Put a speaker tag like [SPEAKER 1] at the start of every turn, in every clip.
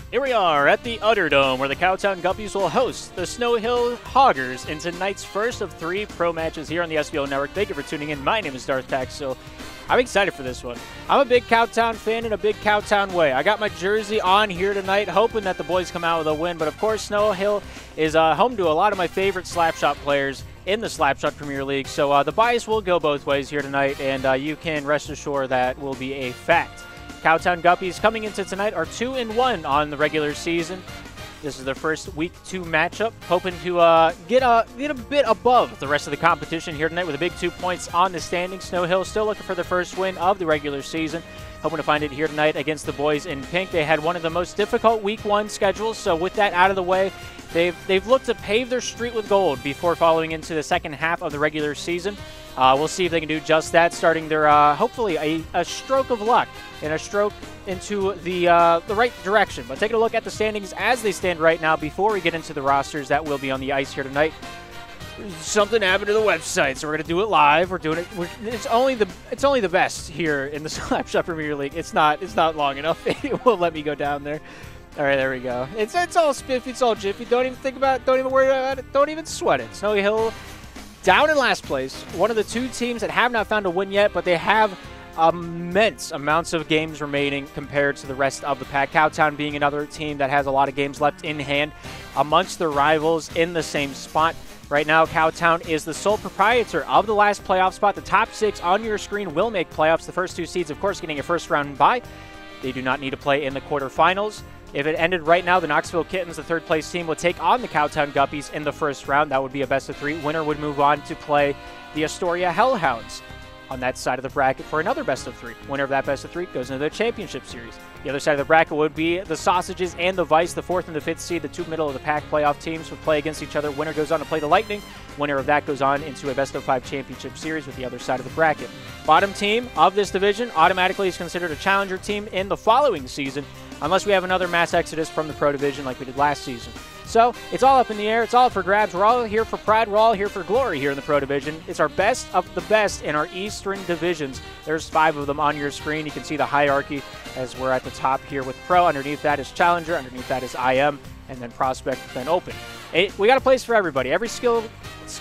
[SPEAKER 1] Here we are at the Utterdome, where the Cowtown Guppies will host the Snow Hill Hoggers in tonight's first of 3 pro matches here on the SPL Network. Thank you for tuning in. My name is Darth Paxil. I'm excited for this one. I'm a big Cowtown fan in a big Cowtown way. I got my jersey on here tonight, hoping that the boys come out with a win. But of course, Snow Hill is home to a lot of my favorite slapshot players in the Slapshot Premier League. So the bias will go both ways here tonight, and you can rest assured that will be a fact. Cowtown Guppies coming into tonight are 2-1 on the regular season. This is their first Week 2 matchup, hoping to get a bit above the rest of the competition here tonight with a big 2 points on the standings. Snow Hill still looking for their first win of the regular season, hoping to find it here tonight against the boys in pink. They had one of the most difficult Week 1 schedules, so with that out of the way, they've looked to pave their street with gold before following into the second half of the regular season. We'll see if they can do just that, starting their hopefully a stroke of luck and a stroke into the right direction. But taking a look at the standings as they stand right now before we get into the rosters that will be on the ice here tonight. Something happened to the website, so we're going to do it live. We're doing it. It's only the best here in the Slapshot Premier League. It's not long enough. It won't let me go down there. All right, there we go. It's all spiffy. It's all jiffy. Don't even think about it. Don't even worry about it. Don't even sweat it. Snow Hill down in last place. One of the 2 teams that have not found a win yet, but they have immense amounts of games remaining compared to the rest of the pack. Cowtown being another team that has a lot of games left in hand amongst their rivals in the same spot. Right now, Cowtown is the sole proprietor of the last playoff spot. The top 6 on your screen will make playoffs. The first 2 seeds, of course, getting a first-round bye. They do not need to play in the quarterfinals. If it ended right now, the Knoxville Kittens, the third-place team, would take on the Cowtown Guppies in the first round. That would be a best-of-3. Winner would move on to play the Astoria Hellhounds on that side of the bracket for another best-of-3. Winner of that best-of-3 goes into the championship series. The other side of the bracket would be the Sausages and the Vice, the 4th and the 5th seed. The 2 middle-of-the-pack playoff teams would play against each other. Winner goes on to play the Lightning. Winner of that goes on into a best-of-5 championship series with the other side of the bracket. Bottom team of this division automatically is considered a challenger team in the following season, unless we have another mass exodus from the Pro Division like we did last season. So it's all up in the air. It's all up for grabs. We're all here for pride. We're all here for glory here in the Pro Division. It's our best of the best in our Eastern divisions. There's 5 of them on your screen. You can see the hierarchy as we're at the top here with Pro. Underneath that is Challenger. Underneath that is IM. And then Prospect, then Open. We got a place for everybody. Every skill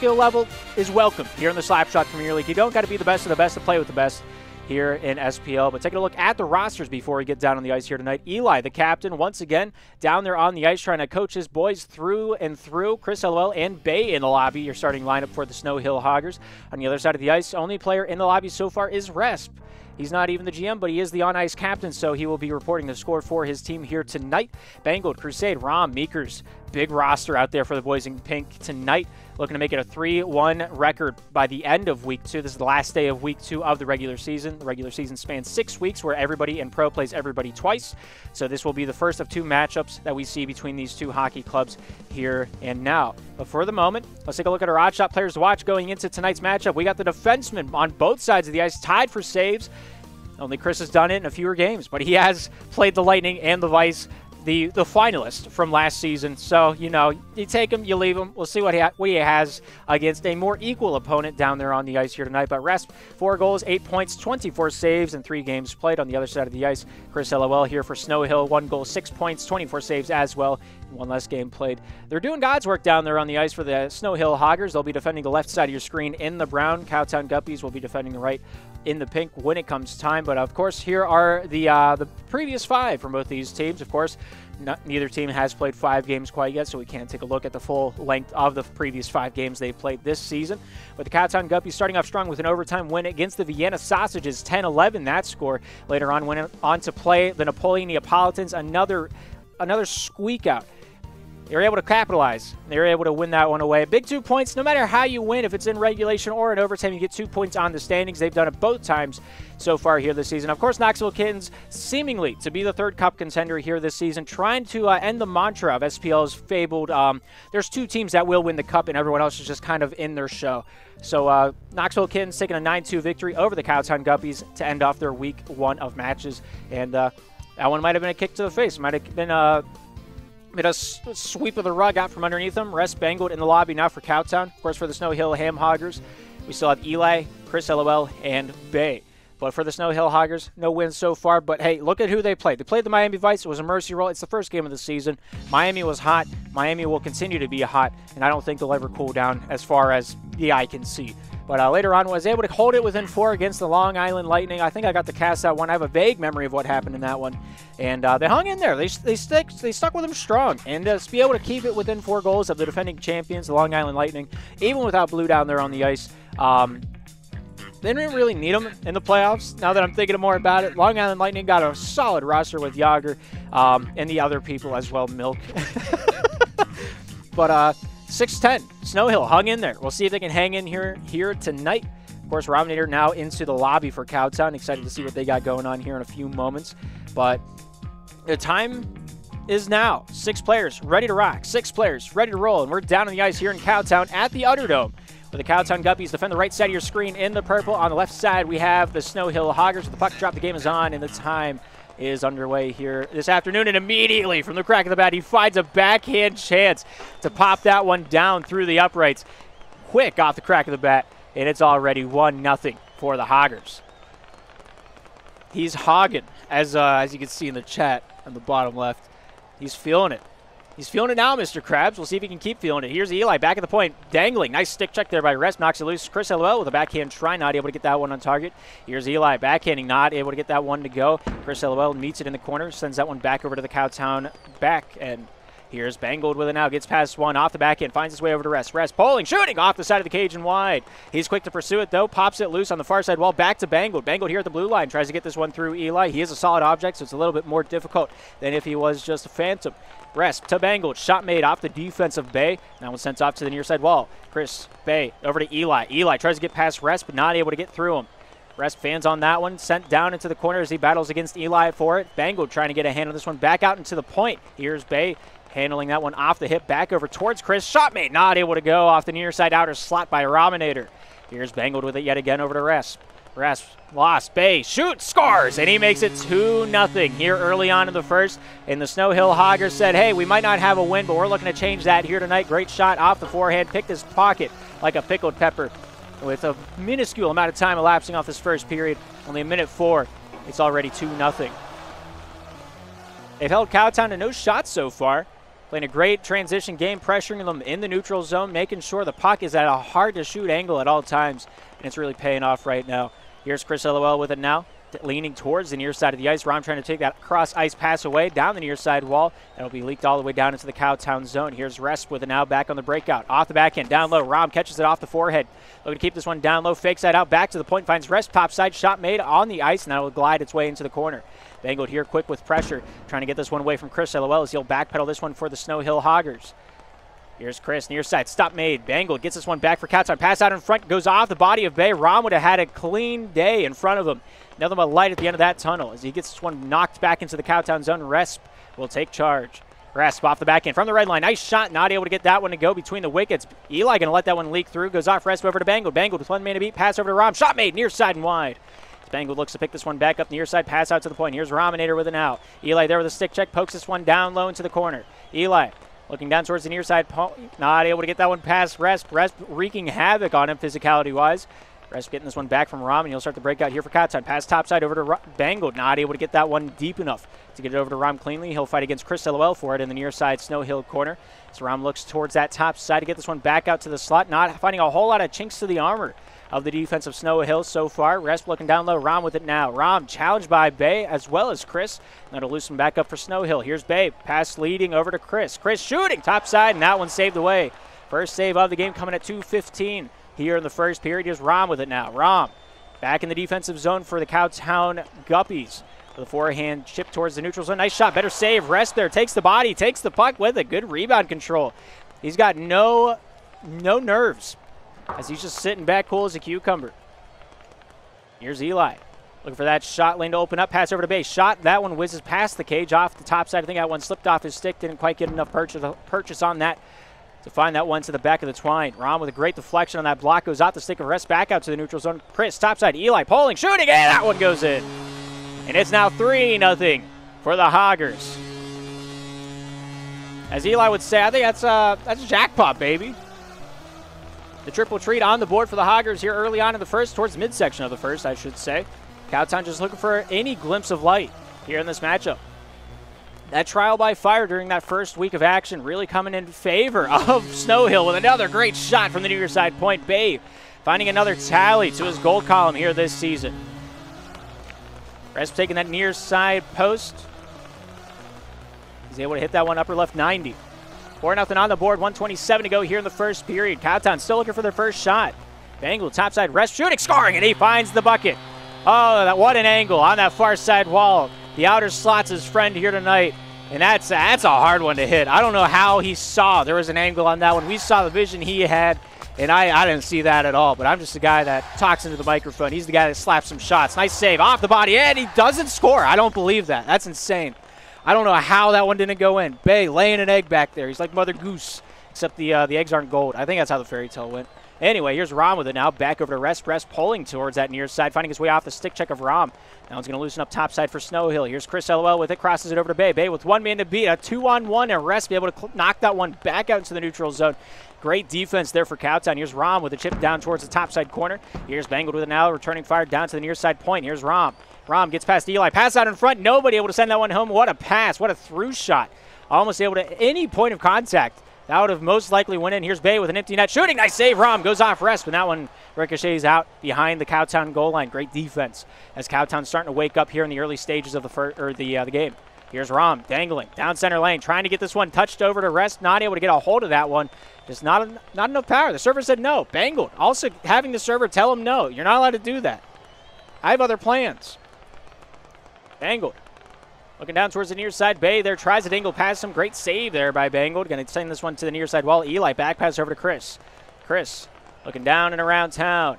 [SPEAKER 1] level is welcome here in the Slapshot Premier League. You don't got to be the best of the best to play with the best here in SPL. But taking a look at the rosters before we get down on the ice here tonight. Eli, the captain, once again down there on the ice trying to coach his boys through and through. Chris LOL and Bay in the lobby, your starting lineup for the Snow Hill Hoggers. On the other side of the ice, only player in the lobby so far is Resp. He's not even the GM, but he is the on-ice captain, so he will be reporting the score for his team here tonight. Bangled, Crusade, Rom, Meekers, big roster out there for the boys in pink tonight. Looking to make it a 3-1 record by the end of Week 2. This is the last day of Week 2 of the regular season. The regular season spans 6 weeks where everybody in Pro plays everybody twice. So this will be the first of 2 matchups that we see between these 2 hockey clubs here and now. But for the moment, let's take a look at our odd shot players to watch going into tonight's matchup. We got the defensemen on both sides of the ice tied for saves. Only Chris has done it in a fewer games, but he has played the Lightning and the Vice, the finalist from last season. So, you know, you take him, you leave him. We'll see what he has against a more equal opponent down there on the ice here tonight. But Resp, 4 goals, 8 points, 24 saves, and 3 games played on the other side of the ice. Chris LOL here for Snow Hill, 1 goal, 6 points, 24 saves as well. 1 less game played. They're doing God's work down there on the ice for the Snow Hill Hoggers. They'll be defending the left side of your screen in the brown. Cowtown Guppies will be defending the right in the pink when it comes time. But of course, here are the previous 5 from both these teams. Of course, neither team has played 5 games quite yet, so we can't take a look at the full length of the previous 5 games they've played this season. But the Cowtown Guppies starting off strong with an overtime win against the Vienna Sausages, 10-11 that score. Later on, went on to play the Napoleon Neapolitans, another squeak out. They were able to capitalize. They were able to win that one away. Big 2 points, no matter how you win, if it's in regulation or in overtime, you get 2 points on the standings. They've done it both times so far here this season. Of course, Knoxville Kittens, seemingly to be the 3rd cup contender here this season, trying to end the mantra of SPL's fabled, there's 2 teams that will win the cup and everyone else is just kind of in their show. So Knoxville Kittens taking a 9-2 victory over the Cowtown Guppies to end off their Week 1 of matches. And that one might have been a kick to the face. Might have been a sweep of the rug out from underneath them. Rest Bangled in the lobby now for Cowtown. Of course, for the Snow Hill Ham Hoggers, we still have Eli, Chris LOL, and Bay. But for the Snow Hill Hoggers, no wins so far. But hey, look at who they played. They played the Miami Vice. It was a mercy roll. It's the first game of the season. Miami was hot. Miami will continue to be hot, and I don't think they'll ever cool down as far as the eye can see. But later on, was able to hold it within 4 against the Long Island Lightning. I think I got to cast that one. I have a vague memory of what happened in that one. And they hung in there. They stuck with them strong. And to be able to keep it within 4 goals of the defending champions, the Long Island Lightning, even without Blue down there on the ice, they didn't really need them in the playoffs. Now that I'm thinking more about it, Long Island Lightning got a solid roster with Yager and the other people as well, Milk. But 6-10, Snow Hill hung in there. We'll see if they can hang in here tonight. Of course, Rominator now into the lobby for Cowtown. Excited to see what they got going on here in a few moments. But the time is now. 6 players ready to rock. 6 players ready to roll. And we're down on the ice here in Cowtown at the Utterdome. Where the Cowtown Guppies defend the right side of your screen in the purple. On the left side, we have the Snow Hill Hoggers. With the puck drop, the game is on, and the time is underway here this afternoon. And immediately, from the crack of the bat, he finds a backhand chance to pop that one down through the uprights. Quick off the crack of the bat, and it's already 1-0 for the Hoggers. He's hogging, as you can see in the chat on the bottom left. He's feeling it. He's feeling it now, Mr. Krabs. We'll see if he can keep feeling it. Here's Eli back at the point, dangling. Nice stick check there by Rest. Knocks it loose. Chris LOL with a backhand try, not able to get that one on target. Here's Eli backhanding, not able to get that one to go. Chris LOL meets it in the corner, sends that one back over to the Cowtown back end. Here's Bangold with it now. Gets past one off the backhand. Finds his way over to Rest. Rest pulling, shooting off the side of the cage and wide. He's quick to pursue it, though. Pops it loose on the far side wall. Back to Bangold. Bangold here at the blue line. Tries to get this one through Eli. He is a solid object, so it's a little bit more difficult than if he was just a phantom. Rest to Bangold. Shot made off the defense of Bay. That one sent off to the near side wall. Chris Bay over to Eli. Eli tries to get past Rest, but not able to get through him. Rest fans on that one. Sent down into the corner as he battles against Eli for it. Bangold trying to get a hand on this one. Back out into the point. Here's Bay. Handling that one off the hip, back over towards Chris. Shot made, not able to go off the near side outer slot by Rominator. Here's Bangold with it yet again over to Rest. Rest lost, Bay shoots, scores, and he makes it 2-0 here early on in the first. And the Snow Hill Hoggers said, hey, we might not have a win, but we're looking to change that here tonight. Great shot off the forehand, picked his pocket like a pickled pepper. With a minuscule amount of time elapsing off this first period, only a minute 4, it's already 2-0. They've held Cowtown to no shots so far. Playing a great transition game, pressuring them in the neutral zone, making sure the puck is at a hard-to-shoot angle at all times, and it's really paying off right now. Here's Chris LOL with it now, leaning towards the near side of the ice. Rom trying to take that cross-ice pass away down the near side wall. That'll be leaked all the way down into the Cowtown zone. Here's Rest with it now back on the breakout. Off the backhand, down low. Rom catches it off the forehead. Looking to keep this one down low. Fake side out, back to the point. Finds Rest, top side. Shot made on the ice, and that will glide its way into the corner. Bangold here quick with pressure, trying to get this one away from Chris LOL as he'll backpedal this one for the Snow Hill Hoggers. Here's Chris, near side, stop made. Bangold gets this one back for Cowtown. Pass out in front, goes off the body of Bay. Rom would have had a clean day in front of him. Nothing but light at the end of that tunnel as he gets this one knocked back into the Cowtown zone. Resp will take charge. Resp off the back end from the red line. Nice shot, not able to get that one to go between the wickets. Eli going to let that one leak through. Goes off Resp over to Bangold. Bangold with 1 man to beat. Pass over to Rom. Shot made, near side and wide. Bangold looks to pick this one back up the near side, pass out to the point. Here's Rominator with it now. Eli there with a stick check, pokes this one down low into the corner. Eli looking down towards the near side, not able to get that one past Resp. Resp wreaking havoc on him physicality-wise. Resp getting this one back from Rom, and he'll start the breakout here for Cowtown. Pass topside over to Bangold, not able to get that one deep enough to get it over to Rom cleanly. He'll fight against Chris LOL for it in the near side Snow Hill corner. So Rom looks towards that top side to get this one back out to the slot, not finding a whole lot of chinks to the armor of the defense of Snow Hill so far. Resp looking down low. Rom with it now. Rom challenged by Bay as well as Chris. That'll loosen back up for Snow Hill. Here's Bay. Pass leading over to Chris. Chris shooting top side, and that one saved away. First save of the game coming at 2:15 here in the first period. Here's Rom with it now. Rom back in the defensive zone for the Cowtown Guppies. With a forehand chip towards the neutral zone. Nice shot. Better save. Rest there. Takes the body. Takes the puck with it. Good rebound control. He's got no nerves, as he's just sitting back cool as a cucumber. Here's Eli. Looking for that shot lane to open up. Pass over to base. Shot. That one whizzes past the cage off the top side. I think that one slipped off his stick. Didn't quite get enough purchase on that to find that one to the back of the twine. Rom with a great deflection on that block. Goes out the stick of Rest back out to the neutral zone. Chris, topside. Eli pulling, shooting. And that one goes in. And it's now 3-0 for the Hoggers. As Eli would say, I think that's a jackpot, baby. The triple treat on the board for the Hoggers here early on in the first, towards midsection of the first, I should say. Cowtown just looking for any glimpse of light here in this matchup. That trial by fire during that first week of action really coming in favor of Snow Hill with another great shot from the near side point. Bay finding another tally to his goal column here this season. Resp taking that near side post. He's able to hit that one upper left 90. 4-0 on the board, 1:27 to go here in the first period. Cowtown still looking for their first shot. Bengal topside Resp shooting, scoring, and he finds the bucket. Oh, what an angle on that far side wall. The outer slot's his friend here tonight, and that's a hard one to hit. I don't know how he saw there was an angle on that one. We saw the vision he had, and I didn't see that at all, but I'm just a guy that talks into the microphone. He's the guy that slaps some shots. Nice save off the body, and he doesn't score. I don't believe that. That's insane. I don't know how that one didn't go in. Bay laying an egg back there. He's like Mother Goose, except the eggs aren't gold. I think that's how the fairy tale went. Anyway, here's Rom with it now. Back over to Resp. Resp pulling towards that near side, finding his way off the stick check of Rom. Now he's going to loosen up top side for Snow Hill. Here's Chris LOL with it, crosses it over to Bay. Bay with one man to beat, a 2-on-1, and Resp be able to knock that one back out into the neutral zone. Great defense there for Cowtown. Here's Rom with a chip down towards the top side corner. Here's Bengal with it now, returning fire down to the near side point. Here's Rom. Rom gets past Eli. Pass out in front. Nobody able to send that one home. What a pass. What a through shot. Almost able to any point of contact. That would have most likely went in. Here's Bay with an empty net shooting. Nice save. Rom goes off Resp, but that one ricochets out behind the Cowtown goal line. Great defense as Cowtown's starting to wake up here in the early stages of the game. Here's Rom dangling down center lane, trying to get this one touched over to Resp. Not able to get a hold of that one. Just not enough power. The server said no. Bangled. Also having the server tell him no. You're not allowed to do that. I have other plans. Bangled. Looking down towards the near side. Bay there tries to dangle past him. Great save there by Bangled. Going to send this one to the near side wall. Eli back pass over to Chris. Chris looking down and around town.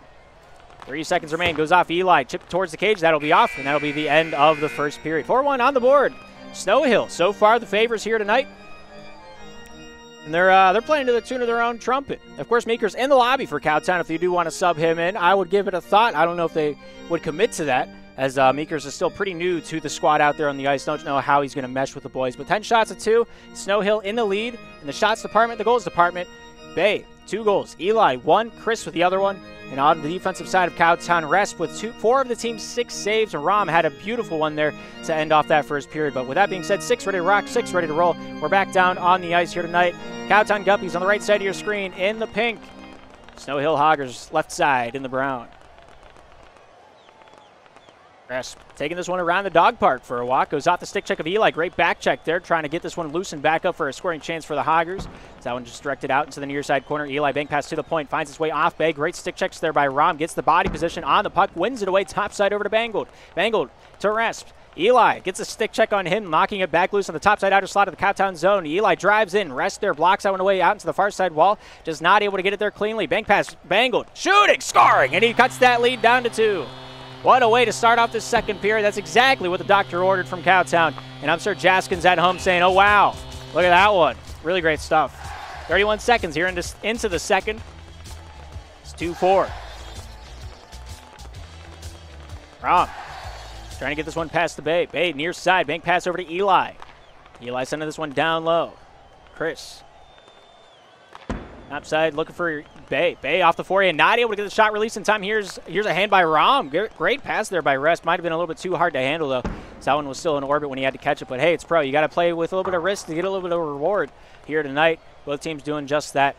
[SPEAKER 1] 3 seconds remain. Goes off Eli. Chip towards the cage. That'll be off, and that'll be the end of the first period. 4-1 on the board. Snow Hill so far the favors here tonight. And they're playing to the tune of their own trumpet. Of course, Meeker's in the lobby for Cowtown. If you do want to sub him in, I would give it a thought. I don't know if they would commit to that, as Meekers is still pretty new to the squad out there on the ice. Don't know how he's going to mesh with the boys. But 10 shots to 2. Snow Hill in the lead. In the shots department, the goals department, Bay, 2 goals. Eli, 1. Chris with the other one. And on the defensive side of Cowtown, Resp with 4 of the team's 6 saves. And Rom had a beautiful one there to end off that first period. But with that being said, 6 ready to rock, 6 ready to roll. We're back down on the ice here tonight. Cowtown Guppies on the right side of your screen in the pink. Snow Hill Hoggers left side in the brown. Resp taking this one around the dog park for a walk. Goes off the stick check of Eli. Great back check there, trying to get this one loosened back up for a scoring chance for the Hoggers. That one just directed out into the near side corner. Eli bank pass to the point, finds his way off Bay. Great stick checks there by Rom. Gets the body position on the puck, wins it away top side over to Bangled. Bangled to Resp. Eli gets a stick check on him, knocking it back loose on the top side outer slot of the Cowtown zone. Eli drives in. Resp there, blocks that one away out into the far side wall. Just not able to get it there cleanly. Bank pass, Bangled, shooting, scoring, and he cuts that lead down to 2. What a way to start off this second period. That's exactly what the doctor ordered from Cowtown. And I'm sure Jaskin's at home saying, oh, wow, look at that one. Really great stuff. 31 seconds here into the second. It's 2-4. Rom trying to get this one past the Bay. Bay near side. Bank pass over to Eli. Eli sending this one down low. Chris. Outside looking for Bay. Bay off the forehand. Not able to get the shot release in time. Here's a hand by Rom. Great pass there by Resp. Might have been a little bit too hard to handle, though. So that one was still in orbit when he had to catch it. But, hey, it's pro. You got to play with a little bit of risk to get a little bit of a reward here tonight. Both teams doing just that.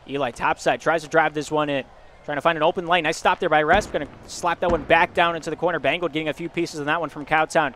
[SPEAKER 1] Eli topside tries to drive this one in. Trying to find an open lane. Nice stop there by Resp. Going to slap that one back down into the corner. Bangled getting a few pieces of that one from Cowtown.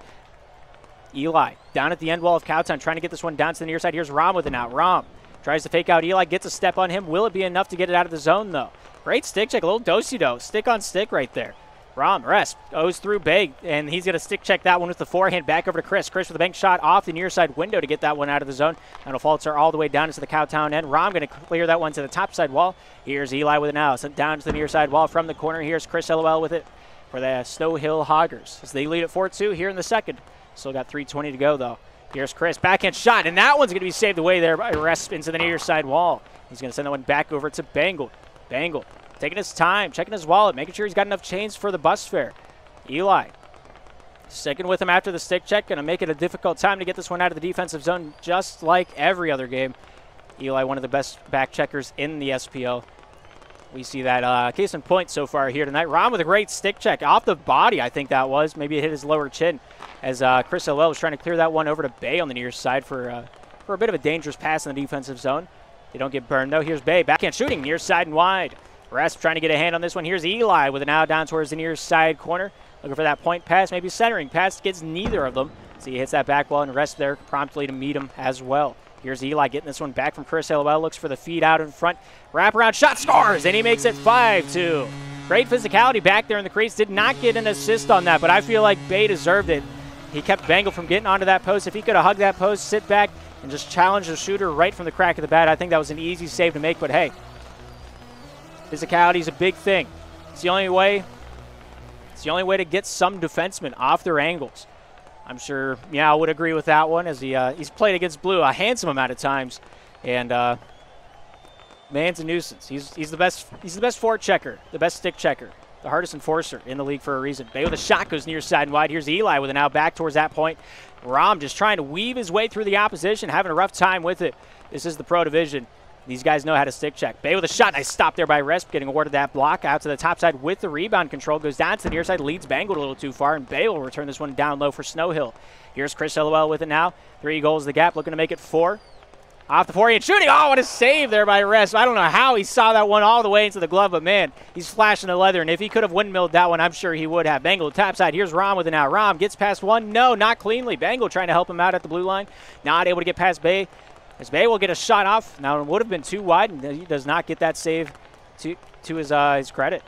[SPEAKER 1] Eli down at the end wall of Cowtown trying to get this one down to the near side. Here's Rom with it now. Rom tries to fake out Eli. Gets a step on him. Will it be enough to get it out of the zone, though? Great stick check. A little do-si-do. Stick on stick right there. Rom, Resp goes through Bay, and he's going to stick check that one with the forehand back over to Chris. Chris with the bank shot off the near side window to get that one out of the zone. That'll falter all the way down into the Cowtown end. Rom going to clear that one to the top side wall. Here's Eli with it now. Sent down to the near side wall from the corner. Here's Chris LOL with it for the Snow Hill Hoggers as they lead at 4-2 here in the second. Still got 3:20 to go, though. Here's Chris. Backhand shot, and that one's going to be saved away there by Resp into the near side wall. He's going to send that one back over to Bangled. Bangled taking his time, checking his wallet, making sure he's got enough change for the bus fare. Eli sticking with him after the stick check. Going to make it a difficult time to get this one out of the defensive zone, just like every other game. Eli, one of the best back checkers in the SPL. We see that case in point so far here tonight. Rom with a great stick check off the body, I think that was. Maybe it hit his lower chin as Chris Hillwell was trying to clear that one over to Bay on the near side for a bit of a dangerous pass in the defensive zone. They don't get burned, though. Here's Bay. Backhand shooting near side and wide. Rasp trying to get a hand on this one. Here's Eli with an out down towards the near side corner. Looking for that point pass, maybe centering. Pass gets neither of them. So he hits that back wall and Rasp there promptly to meet him as well. Here's Eli getting this one back from Chris Hillwell. Looks for the feed out in front. Wraparound shot, scores, and he makes it 5-2. Great physicality back there in the crease. Did not get an assist on that, but I feel like Bay deserved it. He kept Bengal from getting onto that post. If he could have hugged that post, sit back, and just challenge the shooter right from the crack of the bat, I think that was an easy save to make. But hey, physicality is a big thing. It's the only way. It's the only way to get some defensemen off their angles. I'm sure I would agree with that one, as he's played against Blue a handsome amount of times, and man's a nuisance. He's the best. He's the best forechecker, the best stick checker, the hardest enforcer in the league for a reason. Bay with a shot goes near side and wide. Here's Eli with an out back towards that point. Rom just trying to weave his way through the opposition, having a rough time with it. This is the Pro Division. These guys know how to stick check. Bay with a shot. Nice stop there by Resp, getting awarded that block out to the top side with the rebound control. Goes down to the near side, leads Bangled a little too far, and Bay will return this one down low for Snow Hill. Here's Chris Hillwell with it now. 3 goals the gap, looking to make it 4. Off the forehand shooting. Oh, what a save there by Resp. I don't know how he saw that one all the way into the glove, but man, he's flashing the leather, and if he could have windmilled that one, I'm sure he would have. Bangled top side. Here's Rom with it now. Rom gets past one. No, not cleanly. Bangled trying to help him out at the blue line. Not able to get past Bay. As Bay will get a shot off. Now, it would have been too wide, and he does not get that save to his credit.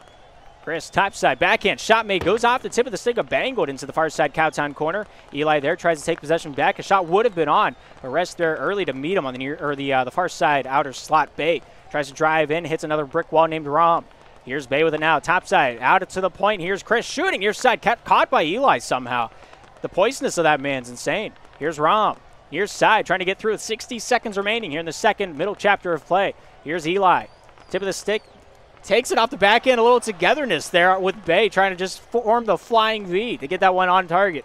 [SPEAKER 1] Chris, top side, backhand, shot made, goes off the tip of the stick of Bangled into the far side Cowtown corner. Eli there tries to take possession back. A shot would have been on, but Rest there early to meet him on the near or the far side outer slot. Bay tries to drive in, hits another brick wall named Rom. Here's Bay with it now, top side, out to the point. Here's Chris shooting, near side, caught by Eli somehow. The poisonous of that man's insane. Here's Rom. Near side, trying to get through with 60 seconds remaining here in the second middle chapter of play. Here's Eli. Tip of the stick. Takes it off the back end. A little togetherness there with Bay, trying to just form the flying V to get that one on target.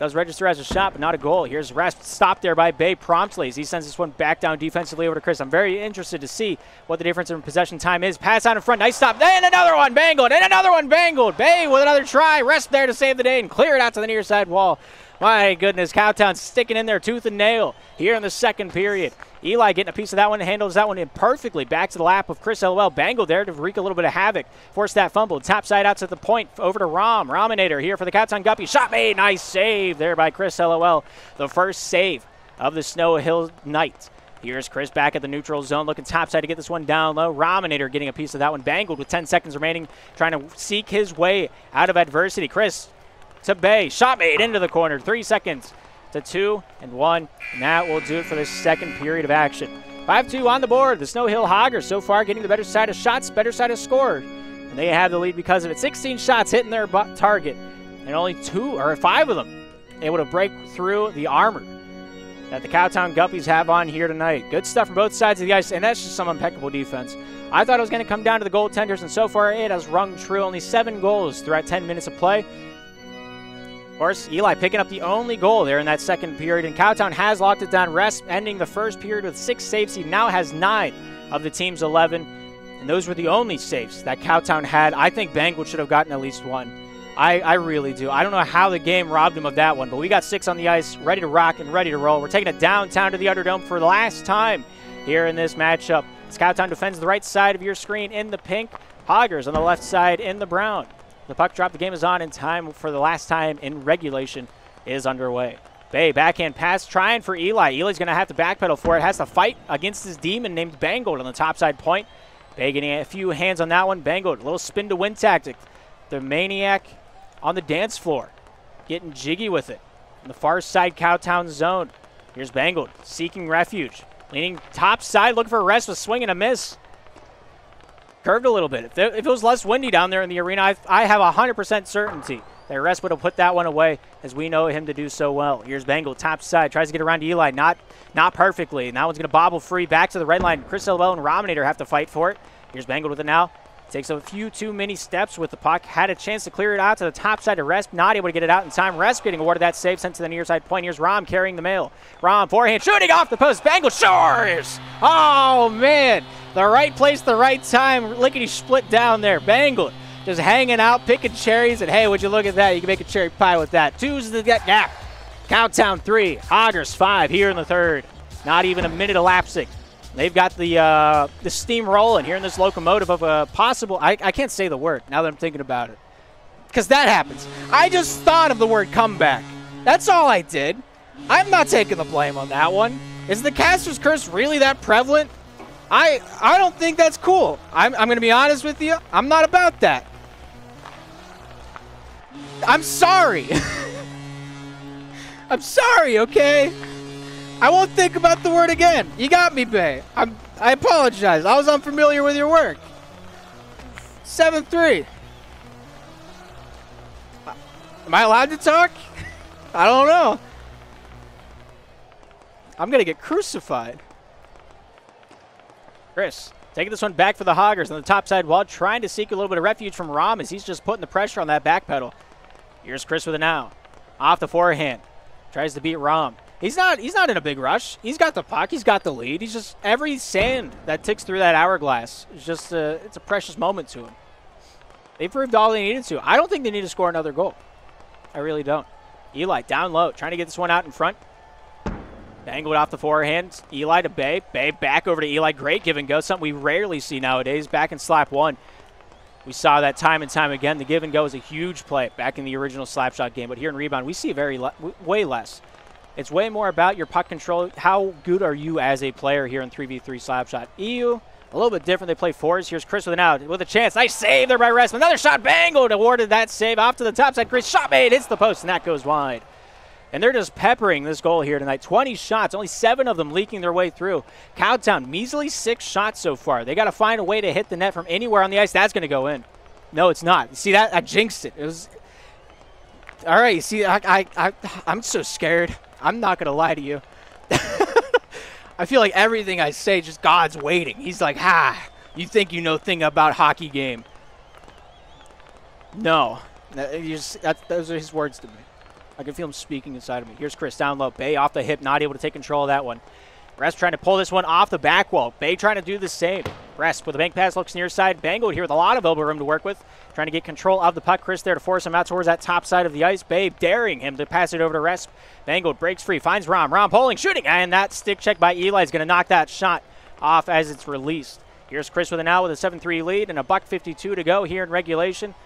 [SPEAKER 1] Does register as a shot, but not a goal. Here's Rasp, stopped there by Bay promptly as he sends this one back down defensively over to Chris. I'm very interested to see what the difference in possession time is. Pass out in front. Nice stop. And another one Bangled. And another one Bangled. Bay with another try. Rasp there to save the day and clear it out to the near side wall. My goodness, Cowtown sticking in there tooth and nail here in the second period. Eli getting a piece of that one, handles that one in perfectly. Back to the lap of Chris Hillwell. Bangled there to wreak a little bit of havoc. Force that fumble. Top side out to the point. Over to Rom. Rominator here for the Cowtown Guppies. Shot made. Nice save there by Chris Hillwell. The first save of the Snow Hill Knights. Here's Chris back at the neutral zone, looking topside to get this one down low. Rominator getting a piece of that one. Bangled with 10 seconds remaining, trying to seek his way out of adversity. Chris to Bay. Shot made into the corner. 3 seconds to 2 and 1. And that will do it for this second period of action. 5-2 on the board. The Snow Hill Hoggers so far getting the better side of shots, better side of score. And they have the lead because of it. 16 shots hitting their target. And only 5 of them able to break through the armor that the Cowtown Guppies have on here tonight. Good stuff from both sides of the ice, and that's just some impeccable defense. I thought it was going to come down to the goaltenders, and so far it has rung true. Only 7 goals throughout 10 minutes of play. Of course, Eli picking up the only goal there in that second period, and Cowtown has locked it down. Resp ending the first period with 6 saves. He now has 9 of the team's 11, and those were the only saves that Cowtown had. I think Bangled should have gotten at least 1. I really do. I don't know how the game robbed him of that one, but we got 6 on the ice, ready to rock and ready to roll. We're taking it downtown to the Underdome for the last time here in this matchup. Cowtown defends the right side of your screen in the pink. Hoggers on the left side in the brown. The puck drop, the game is on in time for the last time in regulation is underway. Bay, backhand pass, trying for Eli. Eli's going to have to backpedal for it. Has to fight against his demon named Bangled on the topside point. Bay getting a few hands on that one. Bangled, a little spin to win tactic. The maniac on the dance floor, getting jiggy with it. On the far side Cowtown zone. Here's Bangled, seeking refuge. Leaning top side, looking for a rest with swing and a miss. Curved a little bit. If it was less windy down there in the arena, I have 100% certainty that Rest would have put that one away, as we know him to do so well. Here's Bangled, top side, tries to get around Eli, not perfectly. And that one's going to bobble free back to the red line. Chris Hillwell and Rominator have to fight for it. Here's Bangled with it now. Takes a few too many steps with the puck. Had a chance to clear it out to the top side of Resp. Not able to get it out in time. Resp getting awarded that save, sent to the near side point. Here's Rom carrying the mail. Rom forehand shooting off the post. Bangled shores. Oh, man. The right place, the right time. Lickety split down there. Bangled. Just hanging out, picking cherries, and hey, would you look at that? You can make a cherry pie with that. 2's the gap. Cowtown 3, Hoggers 5 here in the third. Not even a minute elapsing. They've got the steam rolling here in this locomotive of a possible, I can't say the word now that I'm thinking about it. Because that happens. I just thought of the word comeback. That's all I did. I'm not taking the blame on that one. Is the caster's curse really that prevalent? I don't think that's cool. I'm going to be honest with you. I'm not about that. I'm sorry. I'm sorry, okay? I won't think about the word again. You got me, Bay. I apologize. I was unfamiliar with your work. 7-3. Am I allowed to talk? I don't know. I'm going to get crucified. Chris taking this one back for the Hoggers on the top side wall, trying to seek a little bit of refuge from Rom as he's just putting the pressure on that back pedal. Here's Chris with it now. Off the forehand. Tries to beat Rom. He's not in a big rush. He's got the puck. He's got the lead. He's just, every sand that ticks through that hourglass is just it's a precious moment to him. They proved all they needed to. I don't think they need to score another goal. I really don't. Eli down low, trying to get this one out in front. Bangled off the forehand. Eli to Bay. Bay back over to Eli. Great give and go. Something we rarely see nowadays. Back in slap one. We saw that time and time again. The give and go is a huge play back in the original Slapshot game. But here in Rebound, we see way less. It's way more about your puck control. How good are you as a player here in 3v3 Slapshot? EU, a little bit different. They play fours. Here's Chris with an out with a chance. Nice save there by Resp. Another shot. Bangled. Awarded that save off to the top side. Chris shot made. Hits the post, and that goes wide. And they're just peppering this goal here tonight. 20 shots, only 7 of them leaking their way through. Cowtown, measly 6 shots so far. They got to find a way to hit the net from anywhere on the ice. That's going to go in. No, it's not. You see that? I jinxed it. It was all right. You see, I'm so scared. I'm not going to lie to you. I feel like everything I say, just God's waiting. He's like, you think you know thing about hockey game. No. Those are his words to me. I can feel him speaking inside of me. Here's Chris down low. Bay off the hip, not able to take control of that one. Resp trying to pull this one off the back wall. Bay trying to do the same. Resp with a bank pass, looks near side. Bangled here with a lot of elbow room to work with. Trying to get control of the puck. Chris there to force him out towards that top side of the ice. Bay daring him to pass it over to Resp. Bangled breaks free, finds Rom. Rom pulling, shooting, and that stick check by Eli is going to knock that shot off as it's released. Here's Chris with an out with a 7-3 lead and a $1:52 to go here in regulation.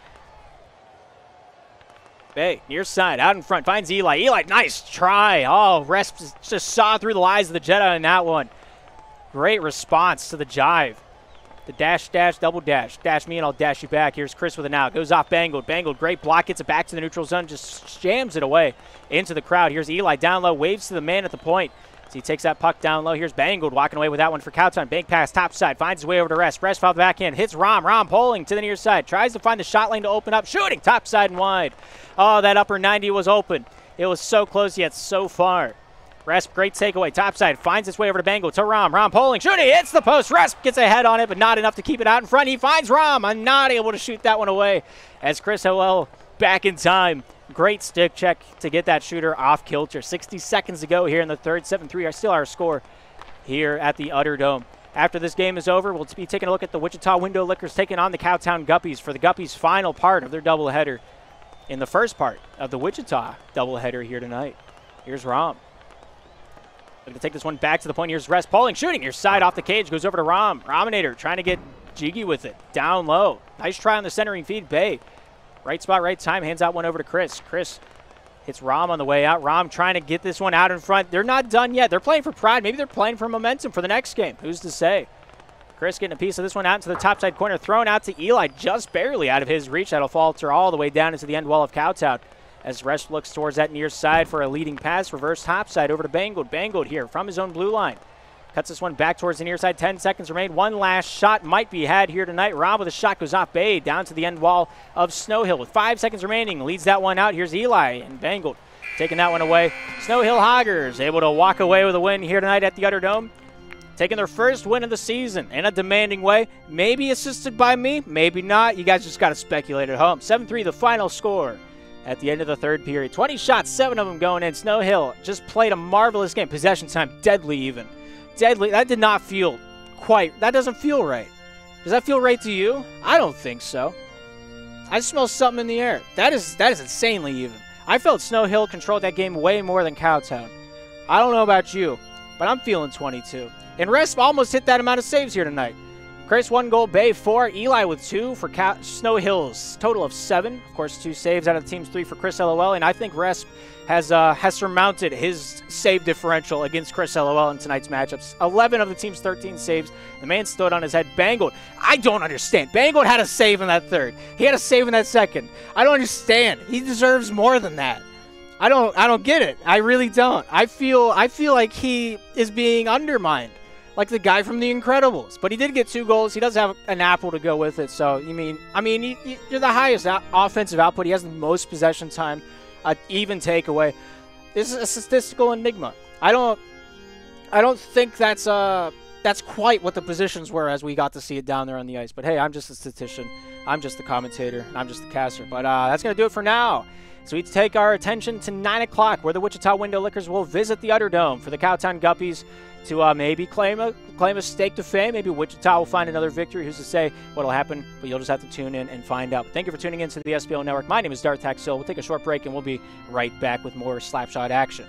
[SPEAKER 1] Bay, near side, out in front, finds Eli. Eli, nice try. Oh, Resp just saw through the lies of the Jedi in that one. Great response to the jive. The dash, double dash. Dash me and I'll dash you back. Here's Chris with an out. Goes off Bangled. Bangled, great block. Gets it back to the neutral zone. Just jams it away into the crowd. Here's Eli down low. Waves to the man at the point. So he takes that puck down low. Here's Bangled walking away with that one for Cowtown. Bank pass, top side. Finds his way over to Resp. Resp off the backhand. Hits Rom. Rom pulling to the near side. Tries to find the shot lane to open up. Shooting. Top side and wide. Oh, that upper 90 was open. It was so close yet so far. Resp, great takeaway. Top side. Finds his way over to Bangled. To Rom. Rom pulling. Shooting. Hits the post. Resp gets a head on it, but not enough to keep it out in front. He finds Rom. I'm not able to shoot that one away as Chris Howell back in time. Great stick check to get that shooter off kilter. 60 seconds to go here in the third. 7-3 are still our score here at the Utter Dome. After this game is over, we'll be taking a look at the Wichita Window Liquors taking on the Cowtown Guppies for the Guppies' final part of their doubleheader in the first part of the Wichita doubleheader here tonight. Here's Rom. Looking to take this one back to the point. Here's Resp pulling, shooting. Here's side off the cage. Goes over to Rom. Rominator trying to get jiggy with it. Down low. Nice try on the centering feed. Bay. Right spot, right time. Hands out one over to Chris. Chris hits Rom on the way out. Rom trying to get this one out in front. They're not done yet. They're playing for pride. Maybe they're playing for momentum for the next game. Who's to say? Chris getting a piece of this one out into the top side corner. Thrown out to Eli. Just barely out of his reach. That'll falter all the way down into the end wall of Cowtown. As Resp looks towards that near side for a leading pass. Reverse top side over to Bangled. Bangled here from his own blue line. Cuts this one back towards the near side. 10 seconds remain. One last shot might be had here tonight. Rob with a shot goes off Bay down to the end wall of Snow Hill with 5 seconds remaining. Leads that one out. Here's Eli and Bangled taking that one away. Snow Hill Hoggers able to walk away with a win here tonight at the Utter Dome. Taking their first win of the season in a demanding way. Maybe assisted by me, maybe not. You guys just got to speculate at home. 7-3 the final score at the end of the third period. 20 shots, 7 of them going in. Snow Hill just played a marvelous game. Possession time, deadly even. Deadly. That did not feel that doesn't feel right. Does that feel right to you? I don't think so. I smell something in the air. That is insanely even. I felt Snow Hill controlled that game way more than Cowtown. I don't know about you, but I'm feeling 22. And Resp almost hit that amount of saves here tonight. Chris 1 goal, Bay 4, Eli with 2 for Snow Hills. Total of 7. Of course, 2 saves out of the team's 3 for Chris LOL. And I think Resp has surmounted his save differential against Chris LOL in tonight's matchups. 11 of the team's 13 saves. The man stood on his head. Bangled. I don't understand. Bangled had a save in that third. He had a save in that second. I don't understand. He deserves more than that. I don't get it. I really don't. I feel like he is being undermined, like the guy from The Incredibles. But he did get 2 goals. He does have an apple to go with it. So, you're the highest offensive output. He has the most possession time, even takeaway. This is a statistical enigma. I don't think that's quite what the positions were as we got to see it down there on the ice. But hey, I'm just a statistician. I'm just the commentator. I'm just the caster. But that's going to do it for now. So we take our attention to 9 o'clock, where the Wichita Window Lickers will visit the Utterdome for the Cowtown Guppies to maybe claim a stake to fame. Maybe Wichita will find another victory. Who's to say what'll happen? But you'll just have to tune in and find out. But thank you for tuning in to the SPL Network. My name is Darth Taxil. We'll take a short break, and we'll be right back with more Slapshot action.